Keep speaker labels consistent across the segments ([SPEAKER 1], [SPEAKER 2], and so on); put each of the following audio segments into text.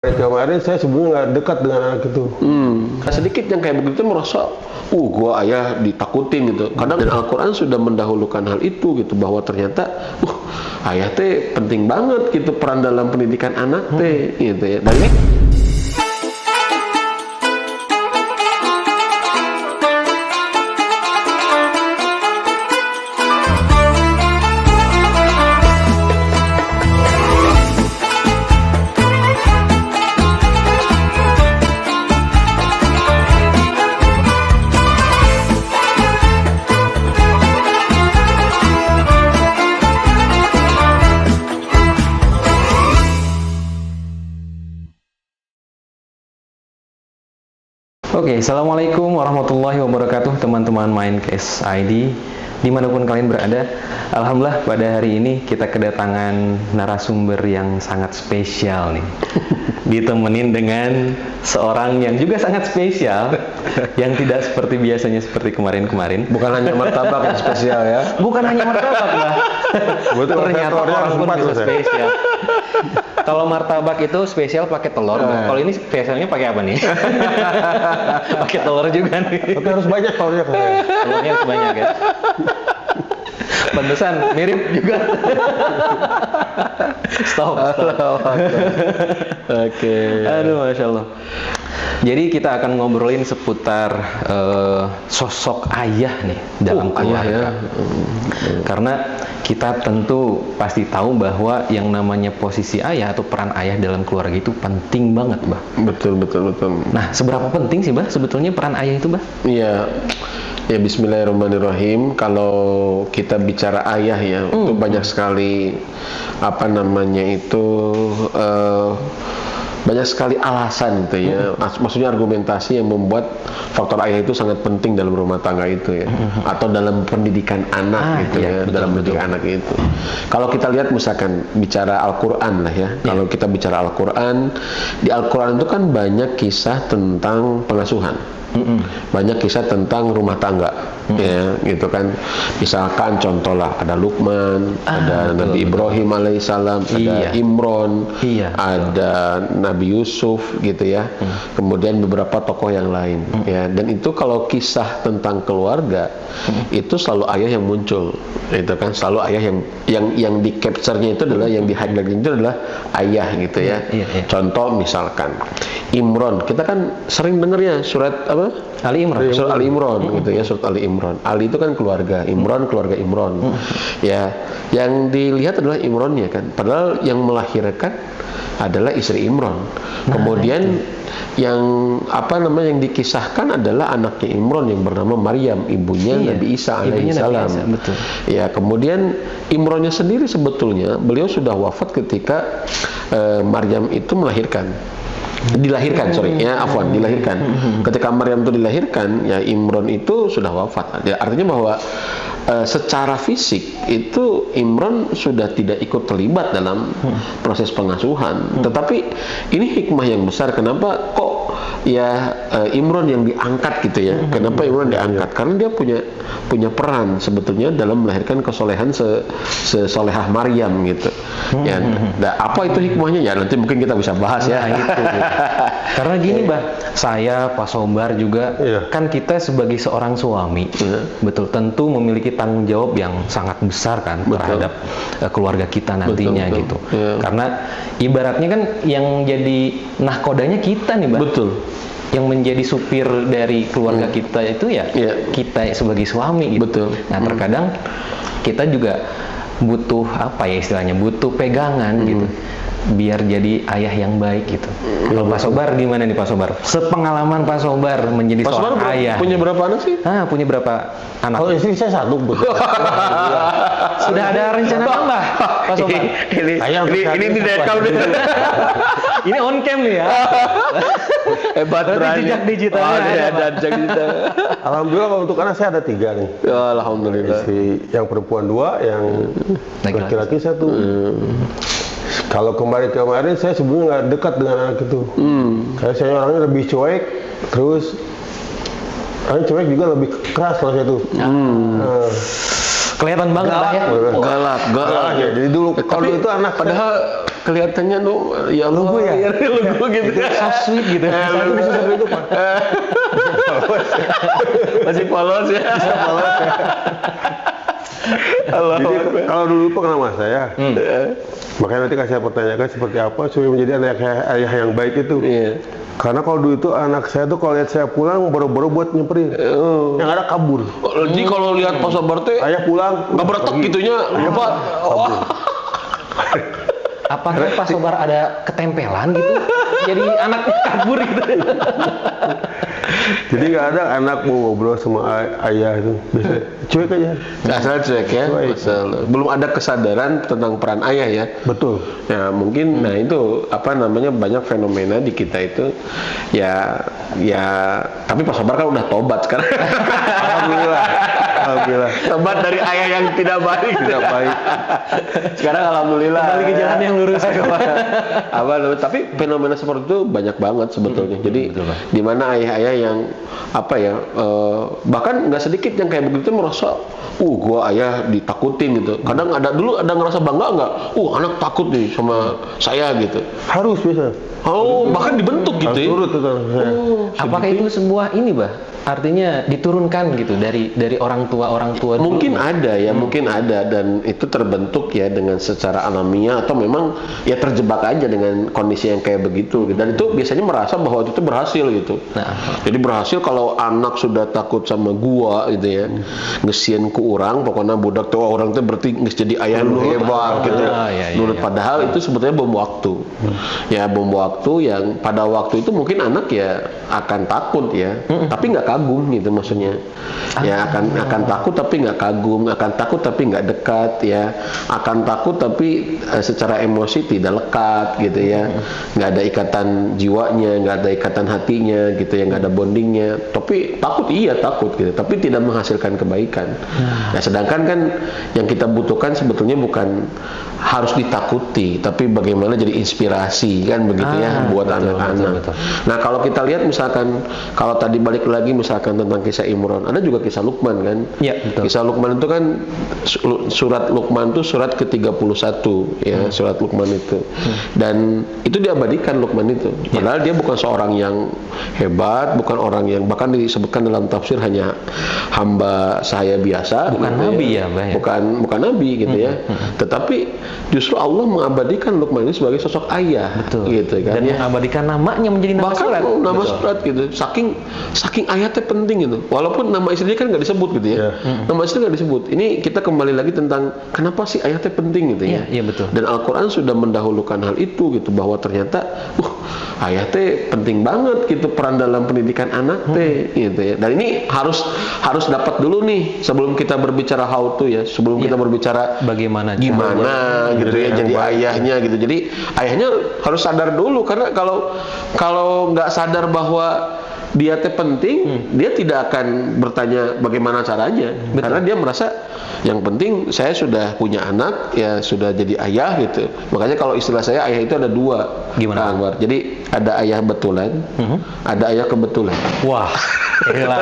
[SPEAKER 1] Kemarin saya sebenarnya nggak dekat dengan anak itu.
[SPEAKER 2] Sedikit yang kayak begitu merasa, gua ayah ditakutin gitu. Kadang dan Al-Quran sudah mendahulukan hal itu gitu, bahwa ternyata, ayah teh penting banget gitu peran dalam pendidikan anak teh, gitu ya. Dan ini
[SPEAKER 3] Oke, Assalamualaikum warahmatullahi wabarakatuh teman-teman Mindcast ID dimanapun kalian berada. Alhamdulillah pada hari ini kita kedatangan narasumber yang sangat spesial nih. Ditemenin dengan seorang yang juga sangat spesial, yang tidak seperti biasanya seperti kemarin-kemarin.
[SPEAKER 2] bukan hanya martabak yang spesial ya.
[SPEAKER 3] Bukan hanya martabak lah. Ternyata orang pun bisa spesial. Kalau martabak itu spesial pakai telur. Kalau ini spesialnya pakai apa nih? Pakai telur juga nih.
[SPEAKER 1] Tapi harus banyak telurnya kan.
[SPEAKER 3] Telurnya harus banyak ya. Pantesan mirip juga. Stop.
[SPEAKER 2] Oke.
[SPEAKER 3] Aduh, masya Allah. Jadi kita akan ngobrolin seputar sosok ayah nih dalam keluarga. Karena kita tentu pasti tahu bahwa yang namanya posisi ayah atau peran ayah dalam keluarga itu penting banget, Bah.
[SPEAKER 2] Betul.
[SPEAKER 3] Nah, seberapa penting sih, Bah, sebetulnya peran ayah itu, Bah?
[SPEAKER 2] Iya. Ya, bismillahirrahmanirrahim. Kalau kita bicara ayah ya, itu banyak sekali banyak sekali alasan gitu ya. Maksudnya argumentasi yang membuat faktor ayah itu sangat penting dalam rumah tangga itu ya. Atau dalam pendidikan anak gitu ya,
[SPEAKER 3] betul,
[SPEAKER 2] dalam pendidikan anak itu. Kalau kita lihat misalkan bicara Al-Qur'an lah ya. Kalau kita bicara Al-Qur'an, di Al-Qur'an itu kan banyak kisah tentang pengasuhan. Banyak kisah tentang rumah tangga, ya, gitu kan. Misalkan contohlah ada Luqman, ada Nabi Ibrahim alaihissalam, ada Imron, ada Nabi Yusuf, gitu ya. Kemudian beberapa tokoh yang lain, ya. Dan itu kalau kisah tentang keluarga, itu selalu ayah yang muncul, itu kan. Selalu ayah yang di capture-nya itu adalah, yang di highlight itu adalah ayah, gitu ya. Contoh misalkan Imron, kita kan sering dengar ya surat apa?
[SPEAKER 3] Ali Imran.
[SPEAKER 2] Surat Ali Imran, gitu ya, surat Ali Imran. Ali itu kan keluarga, Imran keluarga Imran. Ya, yang dilihat adalah Imronnya kan. Padahal yang melahirkan adalah istri Imran. Kemudian yang yang dikisahkan adalah anaknya Imran yang bernama Maryam, ibunya Nabi Isa alaihissalam. Ya, kemudian Imronnya sendiri sebetulnya beliau sudah wafat ketika Maryam itu dilahirkan. Ketika Maryam itu dilahirkan, ya Imron itu sudah wafat. Ya, artinya bahwa secara fisik itu Imron sudah tidak ikut terlibat dalam proses pengasuhan. Tetapi ini hikmah yang besar. Kenapa kok ya Imron yang diangkat gitu ya? Kenapa Imron diangkat? Karena dia punya peran sebetulnya dalam melahirkan kesolehan sesolehah Maryam gitu. Ya, apa itu hikmahnya? Ya nanti mungkin kita bisa bahas ya.
[SPEAKER 3] Gitu. Karena gini, Bah, saya Pak Sobar juga kan kita sebagai seorang suami, betul, tentu memiliki tanggung jawab yang sangat besar kan terhadap keluarga kita nantinya gitu. Karena ibaratnya kan yang jadi nahkodanya kita nih, Bah.
[SPEAKER 2] Betul.
[SPEAKER 3] Yang menjadi supir dari keluarga kita itu ya kita sebagai suami gitu.
[SPEAKER 2] Betul.
[SPEAKER 3] Nah, terkadang kita juga butuh istilahnya butuh pegangan gitu, biar jadi ayah yang baik gitu. Kalau Pak Sobar gimana nih, Pak Sobar? Sepengalaman Pak Sobar menjadi seorang ayah.
[SPEAKER 2] Punya berapa anak sih?
[SPEAKER 3] Punya berapa anak?
[SPEAKER 1] Kalau istri saya satu,
[SPEAKER 3] Sudah ada rencana tambah, Pak Sobar?
[SPEAKER 2] Ini direkam nih.
[SPEAKER 3] Ini on cam nih ya.
[SPEAKER 2] Hebat, berani.
[SPEAKER 3] Jejak digitalnya
[SPEAKER 2] ada jejak digital.
[SPEAKER 1] Alhamdulillah kalau untuk anak saya ada 3 nih.
[SPEAKER 2] Ya, alhamdulillah.
[SPEAKER 1] Istri yang perempuan 2, yang laki-laki 1. Kalau kemarin saya sebenarnya nggak dekat dengan anak itu. Karena saya orangnya lebih cuek, terus cuek juga lebih keras kalau saya tuh.
[SPEAKER 3] Kelihatan banget lah ya.
[SPEAKER 2] Galak.
[SPEAKER 1] Ya, jadi dulu kalau itu anak
[SPEAKER 2] padahal kelihatannya tuh ya Allah
[SPEAKER 1] Logo ya?
[SPEAKER 2] logo gitu.
[SPEAKER 3] So sweet gitu.
[SPEAKER 1] Satu bisa sampai itu Pak.
[SPEAKER 2] Masih polos ya. Allah.
[SPEAKER 1] Jadi kalau dulu pengalaman saya, makanya nanti saya pertanyakan seperti apa supaya menjadi anak ayah yang baik itu.
[SPEAKER 2] Iya.
[SPEAKER 1] Karena kalau dulu itu anak saya tuh kalau lihat saya pulang boro-boro buat nyamperin, yang ada kabur.
[SPEAKER 2] Jadi kalau lihat Pak Sobar teh
[SPEAKER 1] Ayah pulang,
[SPEAKER 2] nggak bertek
[SPEAKER 1] pergi.
[SPEAKER 2] gitunya, apa? Oh.
[SPEAKER 3] Apakah Pak Sobar ada ketempelan gitu? Jadi anak kabur gitu.
[SPEAKER 1] Jadi nggak ada anak mau ngobrol sama ayah itu, biasa cuek aja.
[SPEAKER 2] Asal cuek ya.
[SPEAKER 1] Cuek.
[SPEAKER 2] Belum ada kesadaran tentang peran ayah ya.
[SPEAKER 1] Betul.
[SPEAKER 2] Ya mungkin nah itu apa namanya banyak fenomena di kita itu ya tapi Pak Sobar kan udah tobat sekarang.
[SPEAKER 1] Alhamdulillah. Alhamdulillah.
[SPEAKER 2] Tobat dari ayah yang tidak baik.
[SPEAKER 1] Tidak baik.
[SPEAKER 2] Sekarang alhamdulillah.
[SPEAKER 3] Kembali ke jalan yang lurus.
[SPEAKER 2] Tapi fenomena seperti itu banyak banget sebetulnya. Jadi di mana ayah-ayah yang apa ya bahkan nggak sedikit yang kayak begitu merasa gua ayah ditakutin gitu. Kadang ada ngerasa bangga nggak? Anak takut nih sama saya gitu.
[SPEAKER 1] Harus bisa.
[SPEAKER 2] Bahkan dibentuk gitu
[SPEAKER 1] Harus
[SPEAKER 2] ya.
[SPEAKER 1] turut itu kan saya.
[SPEAKER 3] Apakah itu sebuah ini, Bah? Artinya diturunkan gitu dari orang tua dulu?
[SPEAKER 2] Mungkin ada ya, mungkin ada dan itu terbentuk ya dengan secara alamiah atau memang ya terjebak aja dengan kondisi yang kayak begitu gitu. Dan itu biasanya merasa bahwa itu berhasil gitu.
[SPEAKER 3] Nah.
[SPEAKER 2] Jadi berhasil kalau anak sudah takut sama gua gitu ya. Ngesieun ku urang pokoknya budak tuh orang tuh berarti geus jadi ayah nu hebat gitu. Nurut padahal itu sebetulnya bom waktu. Ya bom waktu yang pada waktu itu mungkin anak ya akan takut ya. Tapi nggak kagum gitu maksudnya. Ya akan takut tapi nggak kagum, akan takut tapi nggak dekat ya. Akan takut tapi secara emosi tidak lekat gitu ya. Nggak ada ikatan jiwanya, nggak ada ikatan hatinya gitu ya, nggak ada bondingnya. Tapi takut gitu, tapi tidak menghasilkan kebaikan. Ya sedangkan kan yang kita butuhkan sebetulnya bukan harus ditakuti, tapi bagaimana jadi inspirasi kan begitu ya buat anak-anak. Nah kalau kita lihat misalkan kalau tadi balik lagi misalkan tentang kisah Imran, ada juga kisah Luqman kan?
[SPEAKER 3] Iya, betul.
[SPEAKER 2] Kisah Luqman itu kan surat Luqman itu surat ke-31 ya, surat Luqman itu. Dan itu diabadikan Luqman itu. Padahal dia bukan seorang yang hebat, bukan orang yang bahkan disebutkan dalam tafsir hanya hamba sahaya biasa.
[SPEAKER 3] Bukan
[SPEAKER 2] gitu
[SPEAKER 3] nabi ya, Bah, ya?
[SPEAKER 2] Bukan nabi gitu ya. Tetapi justru Allah mengabadikan Luqman ini sebagai sosok ayah.
[SPEAKER 3] Betul.
[SPEAKER 2] Gitu kan.
[SPEAKER 3] Dan mengabadikan namanya menjadi nama
[SPEAKER 2] Bahkan
[SPEAKER 3] surat.
[SPEAKER 2] nama surat gitu. Saking ayatnya penting gitu. Walaupun nama istrinya kan nggak disebut gitu ya. Nama istri nggak disebut. Ini kita kembali lagi tentang kenapa sih ayatnya penting gitu ya.
[SPEAKER 3] Iya, betul.
[SPEAKER 2] Dan Al-Qur'an sudah mendahulukan hal itu gitu bahwa ternyata ayatnya penting banget gitu peran dalam pendidikan anak teh gitu ya. Dan ini harus dapat dulu nih sebelum kita berbicara how to ya, sebelum kita berbicara
[SPEAKER 3] Bagaimana
[SPEAKER 2] gimana gitu ya jadi ayahnya gitu. Jadi ayahnya harus sadar dulu karena kalau nggak sadar bahwa dia teh penting, dia tidak akan bertanya bagaimana caranya. Karena dia merasa yang penting saya sudah punya anak, ya sudah jadi ayah gitu. Makanya kalau istilah saya ayah itu ada dua.
[SPEAKER 3] Gimana?
[SPEAKER 2] Kak Anwar. Jadi ada ayah betulan, ada ayah kebetulan.
[SPEAKER 3] Wah, gila.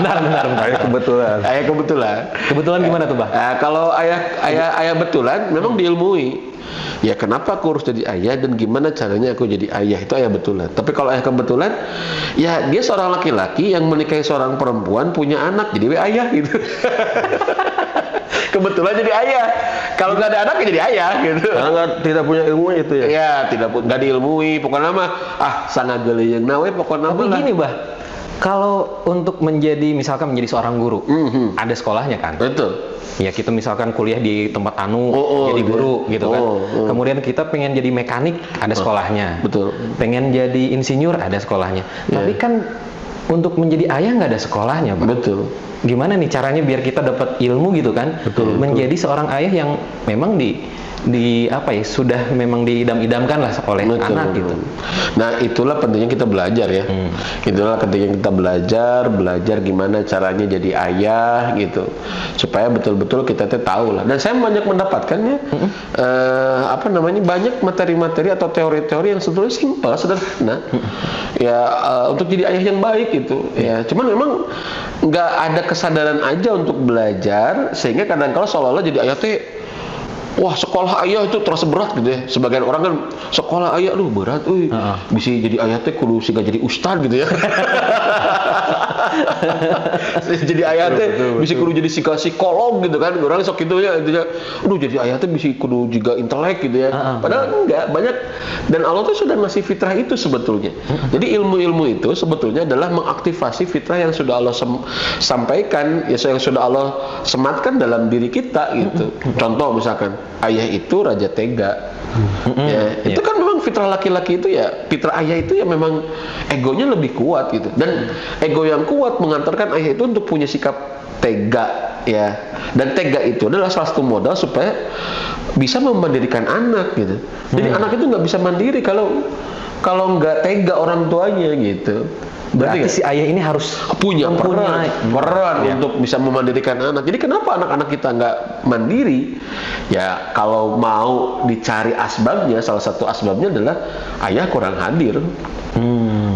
[SPEAKER 3] Bentar.
[SPEAKER 1] Ayah kebetulan.
[SPEAKER 2] Ayah kebetulan.
[SPEAKER 3] Kebetulan gimana tuh, Bah?
[SPEAKER 2] Kalau ayah betulan memang diilmui. Ya kenapa aku harus jadi ayah dan gimana caranya aku jadi ayah, itu ayah betulan. Tapi kalau ayah kebetulan, ya dia seorang laki-laki yang menikahi seorang perempuan punya anak jadi ayah gitu. Kebetulan jadi ayah. Kalau nggak ada anak ya jadi ayah gitu.
[SPEAKER 1] Karena tidak punya ilmu itu ya.
[SPEAKER 2] Ya nggak diilmui. Pokoknya mah sangat geli yang nawe pokoknya
[SPEAKER 3] Tapi
[SPEAKER 2] lah.
[SPEAKER 3] gini, Bah. Kalau untuk misalkan menjadi seorang guru, ada sekolahnya kan?
[SPEAKER 2] Betul.
[SPEAKER 3] Ya kita misalkan kuliah di tempat jadi guru gitu kan. Kemudian kita pengen jadi mekanik, ada sekolahnya.
[SPEAKER 2] Betul.
[SPEAKER 3] Pengen jadi insinyur, ada sekolahnya. Tapi kan untuk menjadi ayah nggak ada sekolahnya, Pak.
[SPEAKER 2] Betul.
[SPEAKER 3] Gimana nih caranya biar kita dapat ilmu gitu kan? Menjadi seorang ayah yang memang sudah memang diidam-idamkan lah oleh anak gitu.
[SPEAKER 2] Nah itulah pentingnya kita belajar ya. Itulah pentingnya kita belajar gimana caranya jadi ayah gitu, supaya betul-betul kita tahu lah. Dan saya banyak mendapatkannya banyak materi-materi atau teori-teori yang sebetulnya simpel, sederhana. Ya untuk jadi ayah yang baik gitu. Ya cuman memang nggak ada kesadaran aja untuk belajar sehingga kadang-kala seolah-olah jadi ayah wah sekolah ayah itu terasa berat gitu ya. Sebagian orang kan sekolah ayah lu berat, bisa jadi ayah teh kudu siga jadi ustad gitu ya. Jadi ayah teh bisa kudu jadi psikolog gitu kan. Orang sok gitu ya intinya. Jadi ayah teh bisa kudu juga intelek gitu ya. Padahal enggak, banyak, dan Allah tuh sudah ngasih fitrah itu sebetulnya. Jadi ilmu-ilmu itu sebetulnya adalah mengaktifasi fitrah yang sudah Allah sampaikan, ya yang sudah Allah sematkan dalam diri kita gitu. Contoh misalkan ayah itu raja tega. Itu kan memang fitrah laki-laki itu ya, fitrah ayah itu ya memang egonya lebih kuat gitu. Dan ego yang kuat mengantarkan ayah itu untuk punya sikap tega ya. Dan tega itu adalah salah satu modal supaya bisa memandirikan anak gitu. Jadi anak itu nggak bisa mandiri kalau nggak tega orang tuanya gitu.
[SPEAKER 3] Berarti si ayah ini harus
[SPEAKER 2] punya peran untuk bisa memandirikan anak. Jadi kenapa anak-anak kita nggak mandiri? Ya kalau mau dicari asbabnya, salah satu asbabnya adalah ayah kurang hadir.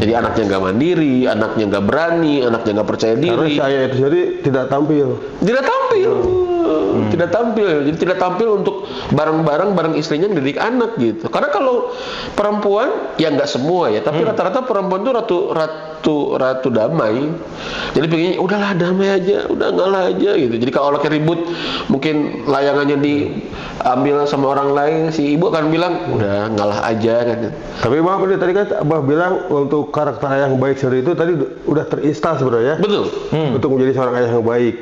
[SPEAKER 2] Jadi anaknya nggak mandiri, anaknya nggak berani, anaknya nggak percaya diri.
[SPEAKER 1] Karena si ayah itu jadi tidak tampil.
[SPEAKER 2] Tidak tampil. Jadi tidak tampil untuk bareng istrinya mendidik anak gitu. Karena kalau perempuan ya nggak semua ya, tapi rata-rata perempuan itu ratu damai. Jadi pengennya udahlah damai aja, udah ngalah aja gitu. Jadi kalau laki ribut, mungkin layangannya diambil sama orang lain, si ibu akan bilang udah ngalah aja kan.
[SPEAKER 1] Tapi maaf nih, tadi kan Abah bilang untuk karakter ayah yang baik sendiri itu tadi udah terinstal sebenarnya.
[SPEAKER 2] Betul.
[SPEAKER 1] Untuk menjadi seorang ayah yang baik.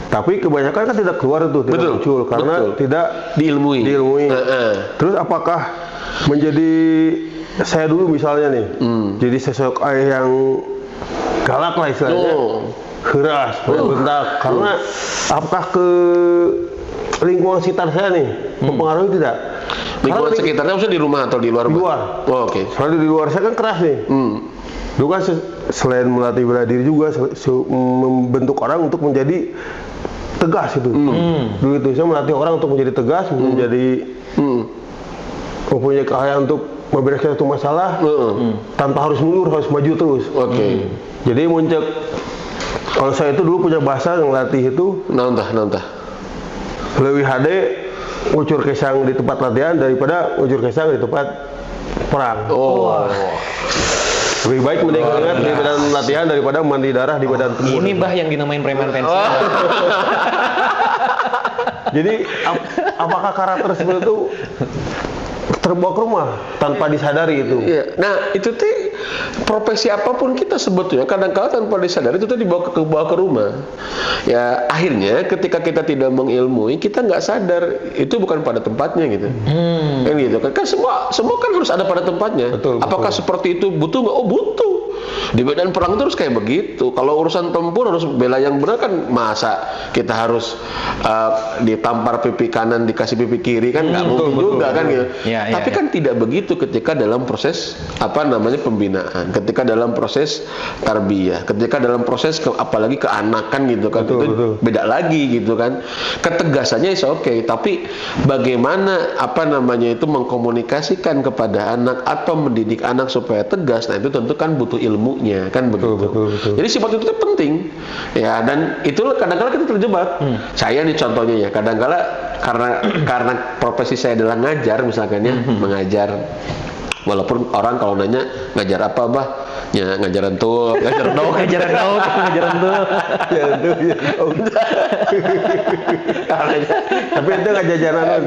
[SPEAKER 1] Tapi kebanyakan kan tidak keluar itu, tidak muncul karena tidak
[SPEAKER 2] diilmui.
[SPEAKER 1] Terus apakah menjadi saya dulu misalnya nih, jadi sosok ayah yang galak lah istilahnya, keras, bentak, karena apakah ke lingkungan sekitar saya nih mempengaruhi tidak?
[SPEAKER 2] Lingkungan sekitarnya maksudnya di rumah atau di luar?
[SPEAKER 1] Di luar.
[SPEAKER 2] Oh, oke.
[SPEAKER 1] Soalnya di luar saya kan keras nih. Dulu kan selain melatih bela diri juga membentuk orang untuk menjadi tegas itu. Dulu itu saya melatih orang untuk menjadi tegas, menjadi mempunyai keahlian untuk membereskan satu masalah tanpa harus mundur, harus maju terus.
[SPEAKER 2] Oke.
[SPEAKER 1] Jadi muncul, kalau saya itu dulu punya bahasa yang latih itu
[SPEAKER 2] nantah.
[SPEAKER 1] lebih HD ngucur kesang di tempat latihan daripada ngucur kesang di tempat perang. Lebih baik mendengar di badan latihan daripada mandi darah di badan tempur.
[SPEAKER 3] Ini bah yang dinamain preman pensiun.
[SPEAKER 1] Jadi apakah karakter seperti itu terbawa ke rumah tanpa disadari itu?
[SPEAKER 2] Iya. Nah itu tuh profesi apapun kita sebetulnya kadang-kala tanpa disadari itu tuh dibawa ke rumah. Ya akhirnya ketika kita tidak mengilmui, kita nggak sadar itu bukan pada tempatnya gitu. Kan gitu kan semua kan harus ada pada tempatnya.
[SPEAKER 1] Betul,
[SPEAKER 2] apakah seperti itu butuh nggak? Oh butuh. Di medan perang terus kayak begitu. Kalau urusan tempur harus bela yang benar kan, masa kita harus ditampar pipi kanan dikasih pipi kiri kan nggak mungkin juga kan gitu. Tapi kan tidak begitu ketika dalam proses pembinaan, ketika dalam proses tarbiyah, ketika dalam proses apalagi keanakan gitu kan. Itu beda lagi gitu kan. Ketegasannya is oke, tapi bagaimana itu mengkomunikasikan kepada anak atau mendidik anak supaya tegas, nah itu tentu kan butuh ilmunya kan begitu.
[SPEAKER 1] Betul.
[SPEAKER 2] Jadi sifat itu penting ya, dan itu kadang-kala kita terjebak. Saya nih contohnya ya, kadang-kala karena profesi saya adalah ngajar misalkan ya, mengajar. Walaupun orang kalau nanya ngajar apa bah? Ya ngajaran tuh, ngajaran dong.
[SPEAKER 1] Tapi itu nggak jajanan.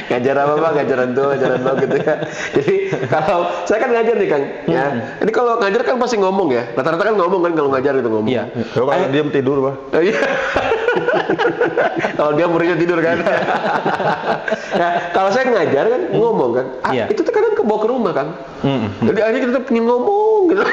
[SPEAKER 2] Ngajar apa bah? Ngajaran tuh gitu ya. Jadi kalau saya kan ngajar nih Kang, ya. Jadi kalau ngajar kan pasti ngomong ya. Rata-rata kan ngomong kan kalau ngajar itu ngomong.
[SPEAKER 3] Iya.
[SPEAKER 1] Kalau diam tidur bah.
[SPEAKER 2] Kalau dia muridnya tidur kan. Ya, kalau saya ngajar kan ngomong kan. Itu tuh kadang kebawa ke rumah kan. Jadi akhirnya kita pengen ngomong gitu.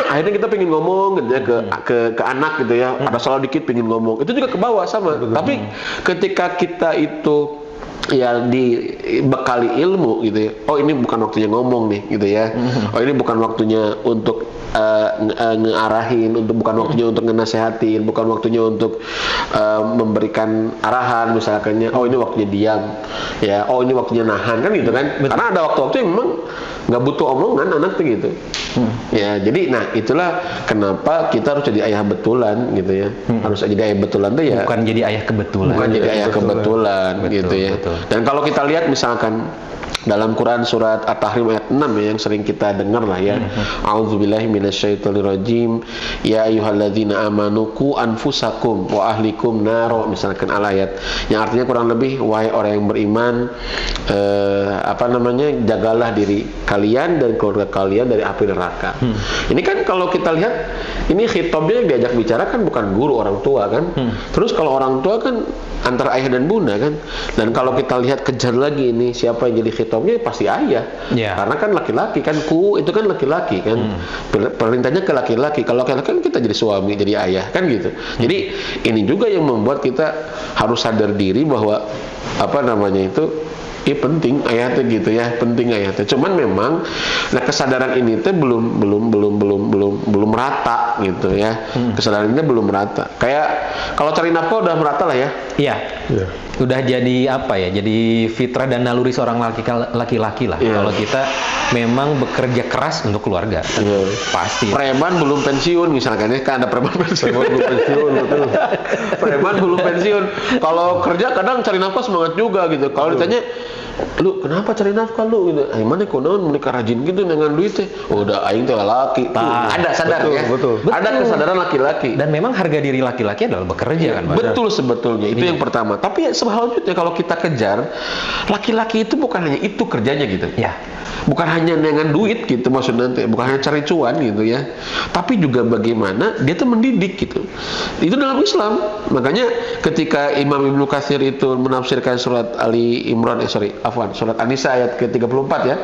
[SPEAKER 2] Akhirnya kita pengen ngomong gitu ya ke anak gitu ya. Ada salah dikit pengen ngomong. Itu juga ke bawah sama. Tapi ketika kita itu ya dibekali ilmu gitu ya. Oh ini bukan waktunya ngomong nih gitu ya. Oh ini bukan waktunya untuk ngearahin, bukan waktunya untuk ngenasehatin, bukan waktunya untuk memberikan arahan misalkannya. Oh ini waktunya diam, ya. Oh ini waktunya nahan kan gitu kan. Betul. Karena ada waktu-waktu yang memang nggak butuh omongan anak tuh gitu. Ya jadi nah itulah kenapa kita harus jadi ayah betulan gitu ya. Harus jadi ayah betulan tuh ya.
[SPEAKER 3] Bukan jadi ayah kebetulan.
[SPEAKER 2] Bukan jadi ayah kebetulan gitu ya.
[SPEAKER 3] Betul.
[SPEAKER 2] Dan kalau kita lihat misalkan dalam Quran surat At-Tahrim ayat 6 ya, yang sering kita dengar lah ya. A'udzubillahi minasyaitonirrajim. Ya ayyuhalladzina amanu qu anfusakum wa ahlikum naro, misalkan ayat yang artinya kurang lebih wahai orang yang beriman jagalah diri kalian dan keluarga kalian dari api neraka. Ini kan kalau kita lihat ini khitabnya yang diajak bicara kan bukan guru, orang tua kan. Terus kalau orang tua kan antara ayah dan bunda kan. Dan kalau kita lihat kejar lagi ini siapa yang jadi khitabnya pasti ayah. Karena kan laki-laki kan, itu kan laki-laki kan. Perintahnya ke laki-laki. Kalau laki-laki kan kita jadi suami, jadi ayah kan gitu. Jadi ini juga yang membuat kita harus sadar diri bahwa penting ayatnya gitu ya, penting ayatnya. Cuman memang kesadaran ini tuh belum merata gitu ya. Kesadaran ini belum merata. Kayak kalau cari nafkah udah merata lah ya.
[SPEAKER 3] Iya. Udah jadi jadi fitrah dan naluri seorang laki-laki lah. Kalau kita memang bekerja keras untuk keluarga. Pasti. Preman belum pensiun misalkan ya, kan ada preman pensiun.
[SPEAKER 1] Betul.
[SPEAKER 2] Preman belum pensiun. Kalau kerja kadang cari nafkah semangat juga gitu. Kalau ditanya, lu kenapa cari nafkah lu gitu? Gimana konon menikah rajin gitu dengan duitnya? Udah aing teh laki. Ada sadar ya.
[SPEAKER 1] Betul.
[SPEAKER 2] Ada kesadaran laki-laki.
[SPEAKER 3] Dan memang harga diri laki-laki adalah bekerja kan, Pak?
[SPEAKER 2] Betul sebetulnya. Itu yang pertama. Tapi selanjutnya kalau kita kejar, laki-laki itu bukan hanya itu kerjanya gitu.
[SPEAKER 3] Ya.
[SPEAKER 2] Bukan hanya dengan duit gitu maksudnya, bukan hanya cari cuan gitu ya. Tapi juga bagaimana dia tuh mendidik gitu. Itu dalam Islam. Makanya ketika Imam Ibnu Katsir itu menafsirkan surat surat An-Nisa ayat ke-34 ya.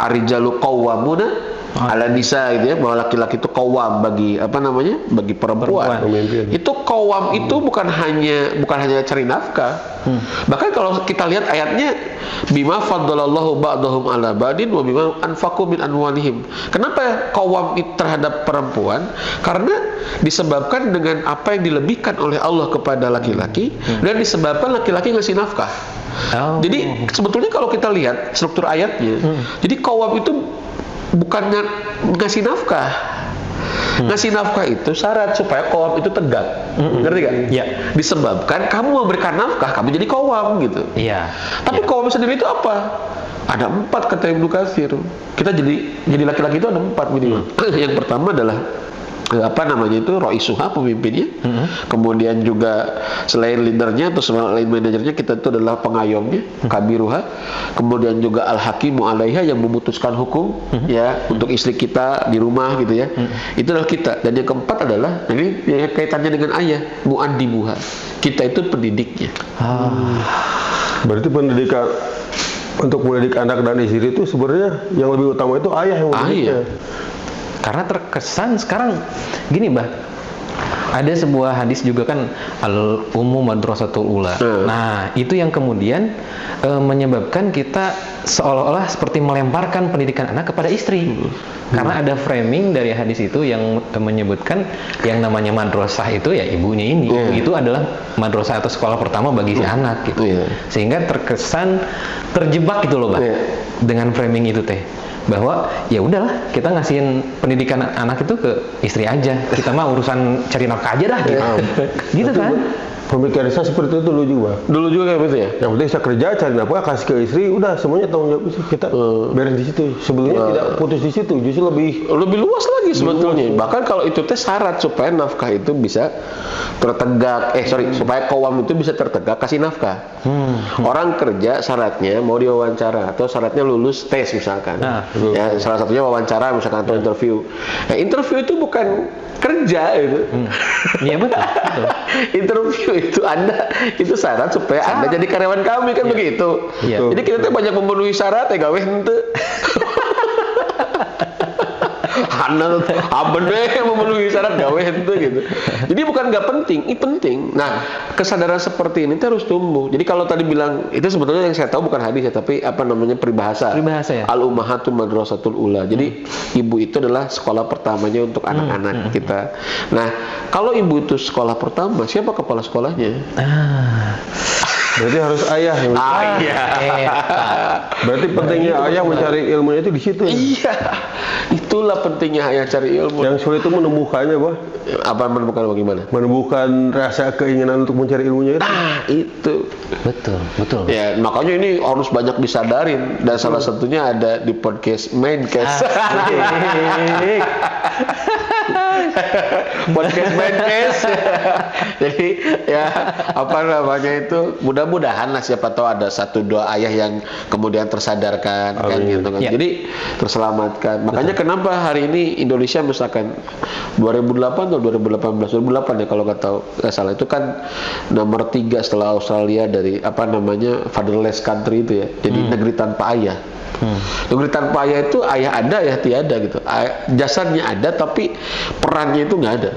[SPEAKER 2] Ar-rijalu qawwamuna ala nisa gitu ya, bahwa laki-laki itu qawwam bagi bagi perempuan. Itu qawwam itu bukan hanya cari nafkah. Bahkan kalau kita lihat ayatnya bima faddalallahu ba'dahum ala ba'din wa bima anfaqu min amwalihim. Kenapa qawwam itu terhadap perempuan? Karena disebabkan dengan apa yang dilebihkan oleh Allah kepada laki-laki dan disebabkan laki-laki ngasih nafkah. Jadi sebetulnya kalau kita lihat struktur ayatnya, jadi qawwam itu bukannya ngasih nafkah. Ngasih nafkah itu syarat supaya qawwam itu tegak. Ngerti gak?
[SPEAKER 3] Iya.
[SPEAKER 2] Disebabkan kamu memberikan nafkah, kamu jadi qawwam gitu.
[SPEAKER 3] Iya.
[SPEAKER 2] Tapi qawwam sendiri itu apa? Ada 4 kata Ibnu Katsir. Kita jadi laki-laki itu ada 4 minimal. Yang pertama adalah Raisuha, pemimpinnya. Kemudian juga selain leadernya atau selain manajernya, kita itu adalah pengayomnya, kabiruha. Kemudian juga al-hakimu alaiha, yang memutuskan hukum ya untuk istri kita di rumah gitu ya. Itu adalah kita. Dan yang keempat adalah ini kaitannya dengan ayah, mu'addibuha. Kita itu pendidiknya.
[SPEAKER 1] Berarti pendidikan untuk mendidik anak dan istri itu sebenarnya yang lebih utama itu ayah yang mendidiknya.
[SPEAKER 3] Karena terkesan sekarang gini, Mbah. Ada sebuah hadis juga kan, al-ummu madrasatul ula. Nah, itu yang kemudian menyebabkan kita seolah-olah seperti melemparkan pendidikan anak kepada istri. Karena ada framing dari hadis itu yang menyebutkan yang namanya madrasah itu ya ibunya ini. Itu adalah madrasah atau sekolah pertama bagi si anak gitu. Sehingga terkesan terjebak gitu loh, Mbak. Dengan framing itu teh. Bahwa ya udahlah, kita ngasihin pendidikan anak itu ke istri aja, kita mah urusan cari nafkah aja dah gitu. Gitu kan?
[SPEAKER 1] Pemikiran saya seperti itu dulu juga.
[SPEAKER 2] Dulu juga kayak gitu ya?
[SPEAKER 1] Yang penting saya kerja, cari nafkah, kasih ke istri, udah semuanya tanggung jawab istri. Kita beres di situ. Sebelumnya tidak putus di situ, justru lebih
[SPEAKER 2] luas lagi sebetulnya. Bahkan kalau itu teh syarat supaya nafkah itu bisa tertegak. Supaya qawwam itu bisa tertegak, kasih nafkah. Orang kerja syaratnya mau diwawancara atau syaratnya lulus tes misalkan. Ya, salah satunya wawancara misalkan atau interview. Nah, interview itu bukan kerja itu.
[SPEAKER 3] Iya betul.
[SPEAKER 2] Interview itu syarat supaya Anda jadi karyawan kami kan begitu. Jadi kita tuh banyak memenuhi syarat ya gawe henteu. anak bener memenuhi syarat gawe itu gitu. Jadi bukan nggak penting, ini penting. Nah, kesadaran seperti ini harus tumbuh. Jadi kalau tadi bilang itu sebetulnya yang saya tahu bukan hadis ya, tapi apa namanya peribahasa.
[SPEAKER 3] Peribahasa ya.
[SPEAKER 2] Al ummahatu madrasatul ula. Jadi ibu itu adalah sekolah pertamanya untuk anak-anak kita. Nah, kalau ibu itu sekolah pertama, siapa kepala sekolahnya?
[SPEAKER 1] Berarti harus ayah yang Berarti pentingnya ayah mencari ilmunya itu di situ.
[SPEAKER 2] Iya, itulah pentingnya ayah cari ilmu.
[SPEAKER 1] Yang sulit itu menemukannya, Bah.
[SPEAKER 2] Apa menemukan bagaimana?
[SPEAKER 1] Menemukan rasa keinginan untuk mencari ilmunya itu.
[SPEAKER 2] Itu.
[SPEAKER 3] Betul.
[SPEAKER 2] Ya, makanya ini harus banyak disadarin dan salah satunya ada di podcast Maincast. Podcast Maincast. Jadi ya apa namanya itu mudah-mudahan lah siapa tahu ada satu dua ayah yang kemudian tersadarkan kan gitu kan.
[SPEAKER 3] Ya.
[SPEAKER 2] Jadi terselamatkan. Makanya kenapa hari ini Indonesia misalkan 2008 atau 2018 ya kalau nggak salah itu kan nomor 3 setelah Australia dari apa namanya fatherless country itu ya. Jadi negeri tanpa ayah. Negeri tanpa ayah itu ayah ada ya tiada gitu. Jasadnya ada tapi perannya itu nggak ada.